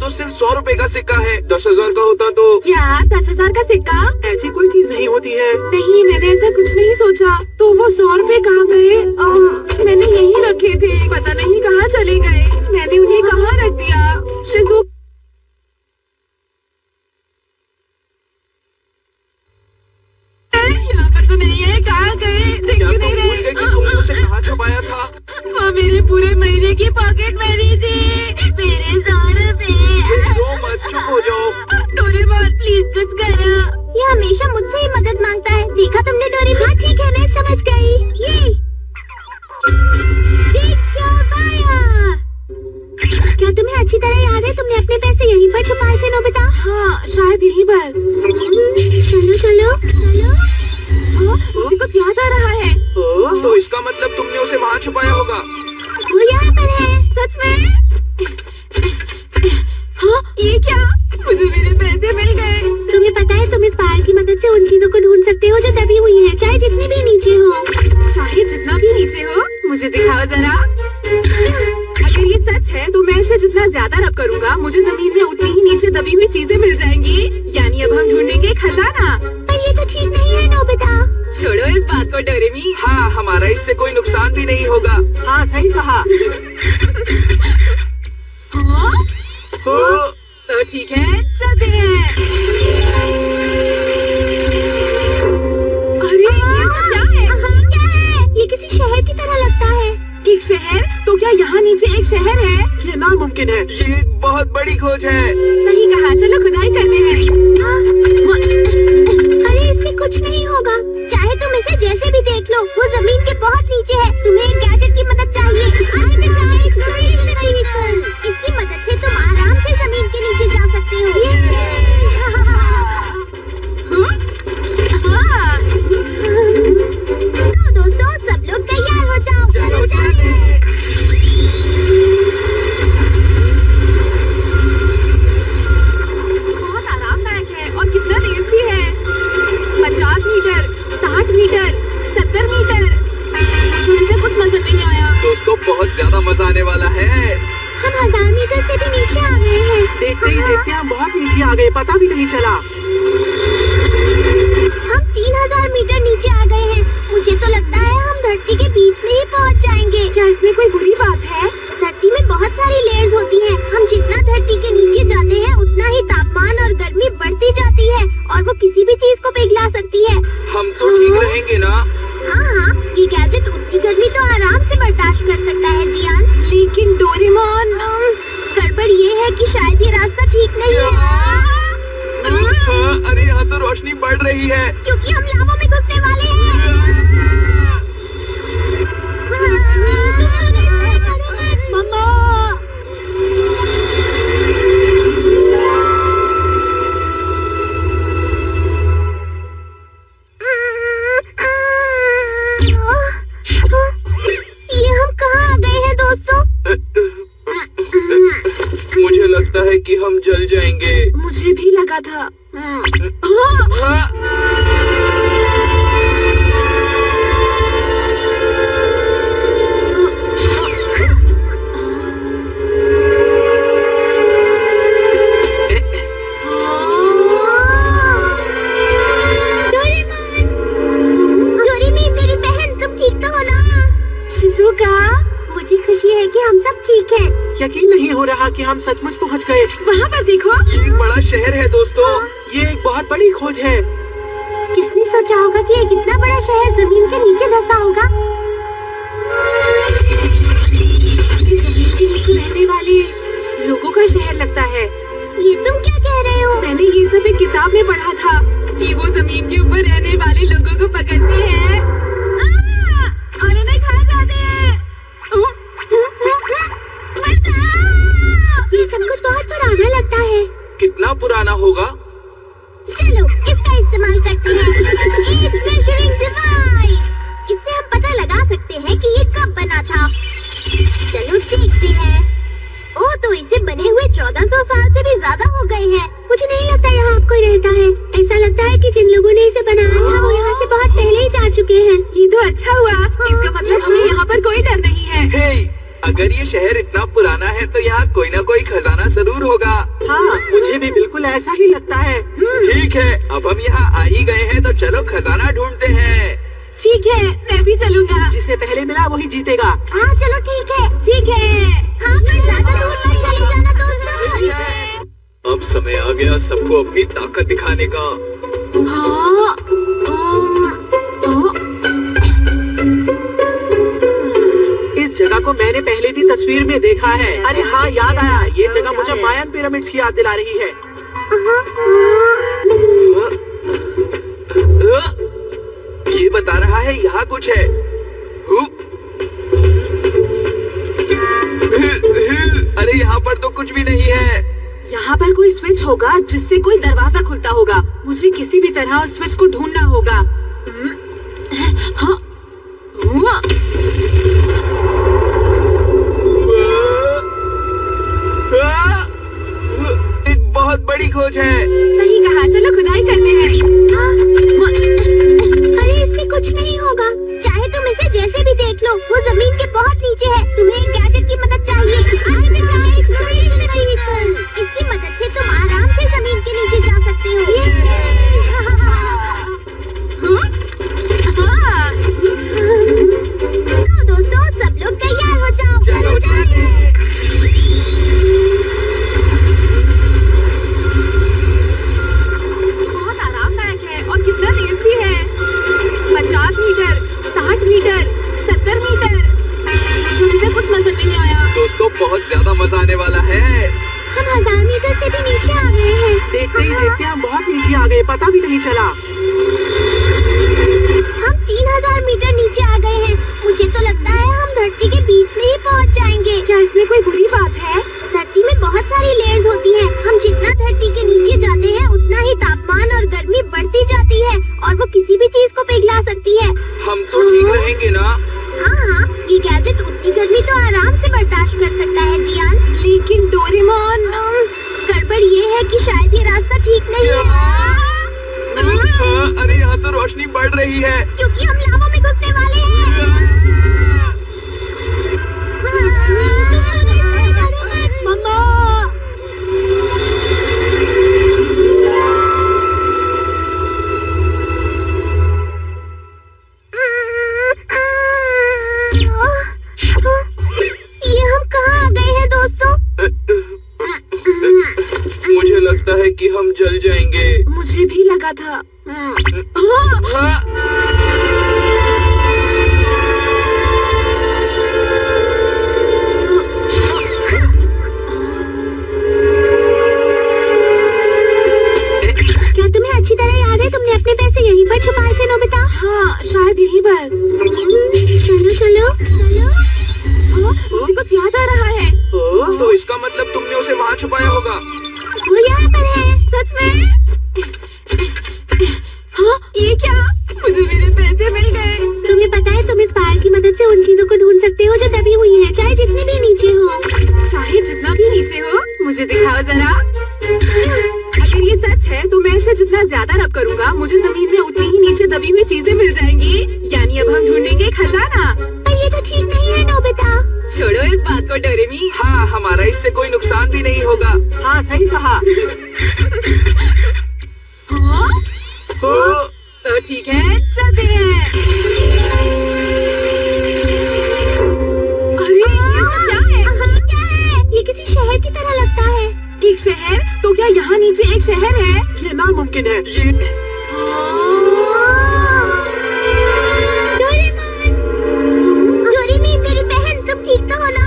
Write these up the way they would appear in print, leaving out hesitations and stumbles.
तो सिर्फ 100 रुपए का सिक्का है। 10,000 का होता तो। क्या 10,000 का सिक्का? ऐसी कोई चीज नहीं होती है। नहीं, मैंने ऐसा कुछ नहीं सोचा। तो वो 100 रुपए कहाँ गए? मैंने यहीं रखे थे, पता नहीं कहाँ चले गए। मैंने उन्हें कहाँ रख दिया? शिज़ू यहाँ पर तो नहीं है, कहाँ गए? दिख क्या ही तुम नहीं भूल गए कि रहे। तुमने उसे कहाँ छुपाया था? वो मेरे पूरे महीने की पॉकेट मनी थी, मेरे 100 रुपए। रो मत, चुप हो जाओ। डोरेमोन प्लीज कुछ करो। ये हमेशा मुझसे ही मदद मांगता है। देखा तुमने डोरेमोन? हाँ ठीक है, मैं समझ गई। ये क्या तुम्हें अच्छी तरह याद है तुमने अपने पैसे यहीं पर छुपाए थे नोबिता? हाँ शायद यहीं पर। चलो चलो चलो। मुझे कुछ याद आ रहा है। तो इसका मतलब तुमने उसे वहाँ छुपाया होगा। वो यहाँ पर है। सच में? हाँ ये क्या? मुझे मेरे पैसे मिल गए। तुम्हें पता है तुम इस फाइल की मदद से उन चीजों को ढूंढ सकते हो जो दबी हुई है, चाहे जितनी भी नीचे हो। चाहे जितना भी नीचे हो, मुझे दिखाओ जरा। अगर ये सच है तो मैं इसे जितना ज्यादा रब करूँगा मुझे जमीन में उतनी ही नीचे दबी हुई चीजें मिल जाएंगी। यानी अब हम ढूंढेंगे खजाना। पर ये तो ठीक नहीं है नोबिता। छोड़ो इस बात को डोरेमी। हाँ, हमारा इससे कोई नुकसान भी नहीं होगा। हाँ सही कहा। हाँ? तो ठीक है, चलते हैं। अरे ये क्या है? क्या है? ये किसी शहर की तरह लगता है। एक शहर? तो क्या यहाँ नीचे एक शहर है? ये नामुमकिन है। ये एक बहुत बड़ी खोज है। सही कहा, चलो खुदाई करते हैं। अरे इससे कुछ नहीं होगा, चाहे तुम इसे जैसे भी देख लो, वो जमीन के बहुत नीचे है। तुम्हें एक गैजेट की मदद चाहिए। इसकी मदद से तुम आराम से जमीन के नीचे जा सकते हो। हाँ। तो दोस्तों सब लोग तैयार हो जाओ। चलो चलते। बहुत आरामदायक है और कितना तेज भी है। 50 मीटर, 60 मीटर, 70 मीटर। मुझे कुछ नजर नहीं आया। दोस्तों बहुत ज्यादा मजा आने वाला है। हम 1000 मीटर से भी नीचे आ गए हैं। देखते ही देखते हम बहुत नीचे आ गए, पता भी नहीं चला। हम 3000 मीटर नीचे आ गए हैं। मुझे तो लगता है हम धरती के बीच में ही पहुंच जाएंगे। क्या इसमें कोई बुरी बात है? धरती में बहुत सारी लेयर्स होती हैं। हम जितना धरती के नीचे जाते हैं उतना ही तापमान और गर्मी बढ़ती जाती है और वो किसी भी चीज को पिघला सकती है। हम तो ठीक रहेंगे ना? हाँ, ये गैजेट उतनी गर्मी तो आराम से बर्दाश्त कर सकता है जियान। लेकिन डोरेमोन। गड़बड़ ये है कि शायद ये रास्ता ठीक नहीं है। हाँ, अरे यहाँ तो रोशनी बढ़ रही है। क्योंकि हम लावा में घुसने वाले हैं। मम्मा। ये हम कहाँ आ गए हैं दोस्तों? मुझे लगता है कि हम जल जाएंगे। मुझे भी लगा था। हाँ। डोरेमी, मेरी बहन, तुम ठीक तो हो ना? शिज़ुका, मुझे खुशी है कि हम सब ठीक हैं। यकीन नहीं हो रहा कि हम सचमुच पहुंच गए। वहाँ पर देखो। ये एक बड़ा शहर है दोस्तों। ये एक बहुत बड़ी खोज है। किसने सोचा होगा कि एक इतना बड़ा शहर जमीन के नीचे धंसा होगा? जमीन के नीचे रहने वाले लोगों का शहर लगता है। ये तुम क्या कह रहे हो? मैंने ये सब एक किताब में पढ़ा था कि वो जमीन के ऊपर रहने वाले लोगों को पकड़ते हैं और उन्हें खा जाते हैं। ये सब कुछ बहुत पुराना लगता है। कितना पुराना होगा? चलो इसका इस्तेमाल करते हैं। एक मेजरिंग डिवाइस। इससे हम पता लगा सकते हैं कि ये कब बना था। चलो देखते हैं। ओह, तो इसे बने हुए 1400 साल से भी ज्यादा हो गए हैं। मुझे नहीं लगता यहाँ अब कोई रहता है। ऐसा लगता है कि जिन लोगों ने इसे बनाया था वो यहाँ से बहुत पहले ही जा चुके हैं। ये तो अच्छा हुआ। इसका मतलब हमें यहाँ पर कोई डर नहीं है। हे, अगर ये शहर इतना पुराना है तो यहाँ कोई ना कोई खजाना जरूर होगा। हाँ, मुझे भी बिल्कुल ऐसा ही लगता है। ठीक है, अब हम यहाँ आ ही गए हैं तो चलो खजाना ढूंढते हैं। ठीक है, मैं भी चलूंगा। जिसे पहले मिला वही जीतेगा। हाँ चलो ठीक है। ठीक है। हाँ पर ज्यादा दूर मत चले जाना दोस्तों। अब समय आ गया सबको अपनी ताकत दिखाने का। हाँ, इस जगह को मैंने पहले भी तस्वीर में देखा है। अरे हाँ, याद आया, ये जगह मुझे मायन पिरामिड्स की याद दिला रही है। ये बता रहा है यहाँ कुछ है। अरे यहाँ पर तो कुछ भी नहीं है। यहाँ पर कोई स्विच होगा जिससे कोई दरवाजा खुलता होगा। मुझे किसी भी तरह उस स्विच को ढूंढना होगा। हाँ, हुआ। एक बहुत बड़ी खोज है। सही कहा, चलो खुदाई करते हैं। अरे इससे कुछ नहीं होगा। चाहे तुम इसे जैसे भी देख लो, वो जमीन के बहुत नीचे है। तुम्हें एक गैजेट की मदद चाहिए। Exploration vehicle. इसकी मदद से तुम आराम से जमीन के नीचे जा सकते हो। तो दोस्तों, सब लोग तैयार हो जाओ। चलो चलिए। बहुत आरामदायक है और कितना तेज भी है। 50 मीटर, 60 मीटर, 70 मीटर। अभी तक कुछ नजर नहीं आया। दोस्तों, बहुत ज्यादा मजा आने वाला है। हम 1000 मीटर से भी नीचे आ गए हैं। देखते ही देखते हम बहुत नीचे आ गए, पता भी नहीं चला। हम 3000 मीटर नीचे आ गए हैं। मुझे तो लगता है हम धरती के बीच में ही पहुंच जाएंगे। क्या इसमें कोई बुरी बात है? धरती में बहुत सारी लेयर्स होती हैं। हम जितना धरती के नीचे जाते हैं उतना ही तापमान और गर्मी बढ़ती जाती है और वो किसी भी चीज को पिघला सकती है। हम तो ठीक रहेंगे ना? हाँ, ये गैजेट उतनी गर्मी तो आराम से बर्दाश्त कर सकता है जियान। लेकिन डोरेमोन, गड़बड़ ये है कि शायद ये रास्ता ठीक नहीं है। हाँ, अरे यहाँ तो रोशनी बढ़ रही है। क्योंकि हम लावा में घुसने वाले हैं। मम्मा। ये हम कहाँ आ गए हैं दोस्तों? मुझे लगता है कि हम जल जाएंगे। मुझे भी लगा था। हाँ। क्या तुम्हें अच्छी तरह याद है तुमने अपने पैसे यहीं पर छुपाए थे नोबिता? हाँ, शायद यहीं पर। चलो चलो चलो। मुझे कुछ याद आ रहा है। तो इसका मतलब तुमने उसे वहाँ छुपाया होगा। वो यहाँ पर है। सच में? हाँ, ये क्या? मुझे मेरे पैसे मिल गए। तुम्हें पता है तुम इस फाइल की मदद से उन चीजों को ढूंढ सकते हो जो दबी हुई हैं, चाहे जितनी भी नीचे हो। चाहे जितना भी नीचे हो, मुझे दिखाओ जरा। अगर ये सच है तो मैं इसे जितना ज्यादा रब करूंगा, मुझे जमीन में उतनी ही नीचे दबी हुई चीजें मिल जाएंगी। यानी अब हम ढूंढेंगे खजाना। पर ये तो ठीक नहीं है नोबिता। छोड़ो इस बात को डोरेमी। हाँ, हमारा इससे कोई नुकसान भी नहीं होगा। हाँ, सही कहा। हाँ? तो ठीक है, चलते हैं। अरे ये सब क्या है? क्या है? ये किसी शहर की तरह लगता है। एक शहर? तो क्या यहाँ नीचे एक शहर है? ये नामुमकिन है। डोरेमोन, मेरी बहन, तुम ठीक तो हो ना?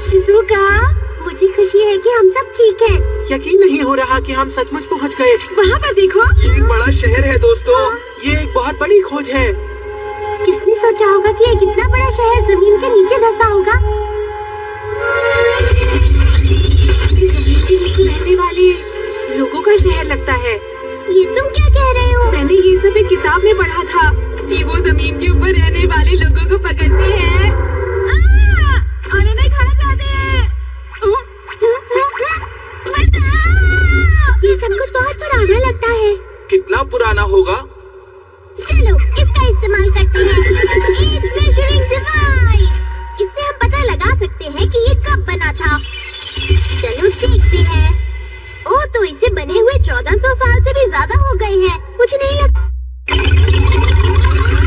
शिजुका, मुझे खुशी है कि हम सब ठीक हैं। यकीन नहीं हो रहा कि हम सचमुच पहुंच गए। वहाँ पर देखो। ये एक बड़ा शहर है दोस्तों। ये एक बहुत बड़ी खोज है। किसने सोचा होगा कि एक इतना बड़ा शहर जमीन के नीचे धंसा होगा? जमीन के नीचे रहने वाले लोगों का शहर लगता है। ये तुम क्या कह रहे हो? मैंने ये सब एक किताब में पढ़ा था कि वो जमीन के ऊपर रहने वाले लोगों को पकड़ते हैं और उन्हें खा जाते हैं। ये सब कुछ बहुत पुराना लगता है। कितना पुराना होगा? चलो इसका इस्तेमाल करते हैं। It's measuring device। इससे हम पता लगा सकते 1400 साल से भी ज्यादा हो गए हैं। मुझे नहीं लगता